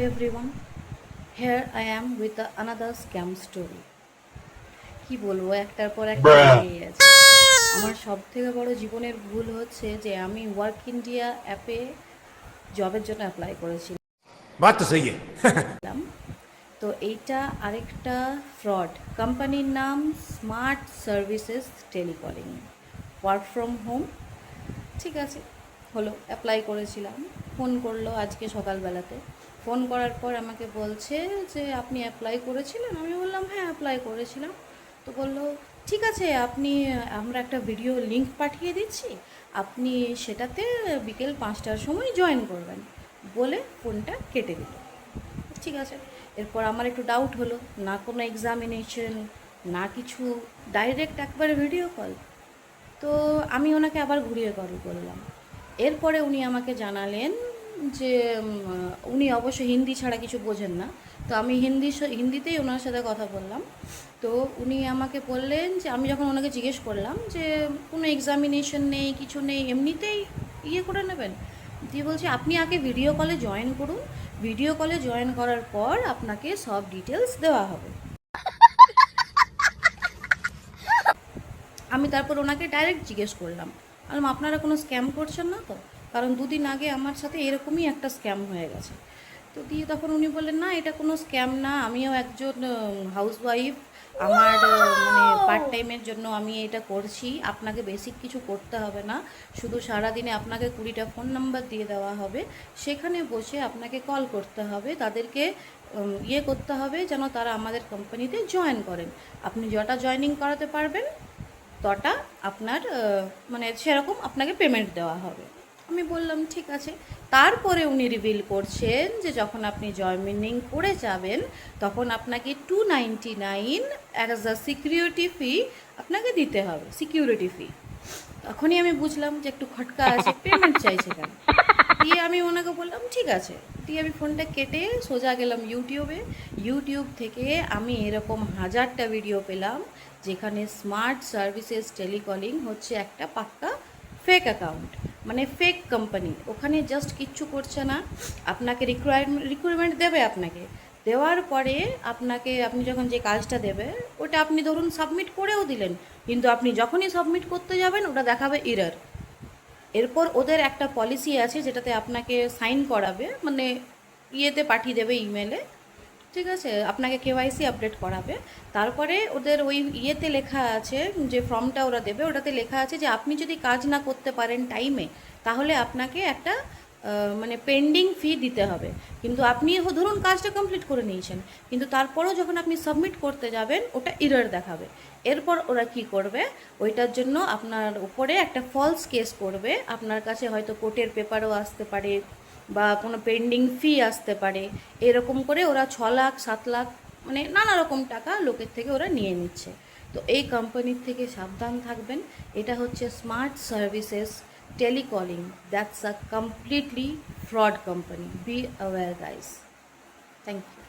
everyone, here I am with another scam story. কি বলবো, একটার পর একটা লেগেই আছে। আমার সব থেকে বড় জীবনের ভুল হচ্ছে যে আমি ওয়ার্ক ইন্ডিয়া অ্যাপে জবের জন্য অ্যাপ্লাই করেছিলাম। बात तो सही है। তো এইটা আরেকটা ফ্রড। কোম্পানির নাম smart services telecalling, work from home. ঠিক আছে, হলো, অ্যাপ্লাই করেছিলাম। ফোন করলো আজকে সকালবেলাতে। ফোন করার পর আমাকে বলছে যে আপনি অ্যাপ্লাই করেছিলেন। আমি বললাম হ্যাঁ, অ্যাপ্লাই করেছিলাম। তো বললো ঠিক আছে, আমরা একটা ভিডিও লিংক পাঠিয়ে দিচ্ছি, আপনি সেটাতে বিকেল 5টার সময় জয়েন করবেন, বলে ফোনটা কেটে দিল। ঠিক আছে, এরপর আমার একটু ডাউট হলো, না কোনো এক্সামিনেশন না কিছু, ডাইরেক্ট একবারে ভিডিও কল। তো আমি ওনাকে আবার ঘুরিয়ে কল করলাম। এরপরে উনি আমাকে জানালেন যে উনি অবশ্য হিন্দি ছাড়া কিছু বোঝেন না। তো আমি হিন্দিতেই ওনার সাথে কথা বললাম। তো উনি আমাকে বললেন যে, আমি যখন ওনাকে জিজ্ঞেস করলাম যে কোনো এক্সামিনেশন নেই, কিছু নেই, এমনিতেই করে নেবেন, দিয়ে বলছে আপনি আগে ভিডিও কলে জয়েন করুন, ভিডিও কলে জয়েন করার পর আপনাকে সব ডিটেলস দেওয়া হবে। আমি তারপর ওনাকে ডাইরেক্ট জিজ্ঞেস করলাম, বললাম আপনারা কোনো স্ক্যাম করছেন না তো? কারণ 2 দিন আগে আমার সাথে এরকমই একটা স্ক্যাম হয়ে গেছে। তো দিয়ে তখন উনি বললেন না, এটা কোনো স্ক্যাম না, আমিও একজন হাউসওয়াইফ, আমার মানে পার্ট টাইমের জন্য আমি এটা করছি, আপনাকে বেসিক কিছু করতে হবে না, শুধু সারাদিনে আপনাকে 20টা ফোন নাম্বার দিয়ে দেওয়া হবে, সেখানে বসে আপনাকে কল করতে হবে, তাদেরকে করতে হবে যেন তারা আমাদের কোম্পানিতে জয়েন করেন। আপনি যটা জয়েনিং করাতে পারবেন তটা আপনার মানে সেরকম আপনাকে পেমেন্ট দেওয়া হবে। আমি বললাম ঠিক আছে। তারপরে উনি রিভিল করছেন যে যখন আপনি জয়েনিং করে যাবেন তখন আপনাকে 299 অ্যাজ আ সিকিউরিটি ফি আপনাকে দিতে হবে, সিকিউরিটি ফি। তখনই আমি বুঝলাম যে একটু খটকা আছে, পেমেন্ট চাইছে কেন। দিয়ে আমি ওনাকে বললাম ঠিক আছে। দিয়ে আমি ফোনটা কেটে সোজা গেলাম ইউটিউবে। ইউটিউব থেকে আমি এরকম হাজারটা ভিডিও পেলাম যেখানে স্মার্ট সার্ভিসেস টেলিকলিং হচ্ছে একটা পাক্কা ফেক অ্যাকাউন্ট, মানে ফেক কোম্পানি। ওখানে জাস্ট কিচ্ছু করছে না, আপনাকে রিকোয়ারমেন্ট দেবে, আপনাকে দেওয়ার পরে আপনি যখন যে কাজটা দেবে ওটা আপনি ধরুন সাবমিট করেও দিলেন, কিন্তু আপনি যখনই সাবমিট করতে যাবেন ওটা দেখাবে এরর। এরপর ওদের একটা পলিসি আছে যেটাতে আপনাকে সাইন করাবে, মানে পাঠিয়ে দেবে ইমেলে। ঠিক আছে, আপনাকে কেওয়াইসি আপডেট করাবে। তারপরে ওদের ওই লেখা আছে, যে ফর্মটা ওরা দেবে ওটাতে লেখা আছে যে আপনি যদি কাজ না করতে পারেন টাইমে, তাহলে আপনাকে একটা মানে পেন্ডিং ফি দিতে হবে। কিন্তু আপনি ধরুন কাজটা কমপ্লিট করে নিয়েছেন, কিন্তু তারপরেও যখন আপনি সাবমিট করতে যাবেন ওটা এরর দেখাবে। এরপর ওরা কি করবে, ওইটার জন্য আপনার উপরে একটা ফলস কেস করবে, আপনার কাছে হয়তো কোর্টের পেপারও আসতে পারে বা কোনো পেন্ডিং ফি আসতে পারে। এরকম করে ওরা 6 লাখ 7 লাখ মানে নানা রকম টাকা লোকের থেকে ওরা নিয়ে নিচ্ছে। তো এই কোম্পানির থেকে সাবধান থাকবেন। এটা হচ্ছে smart services telecalling, that's a completely fraud company. Be aware guys. Thank you.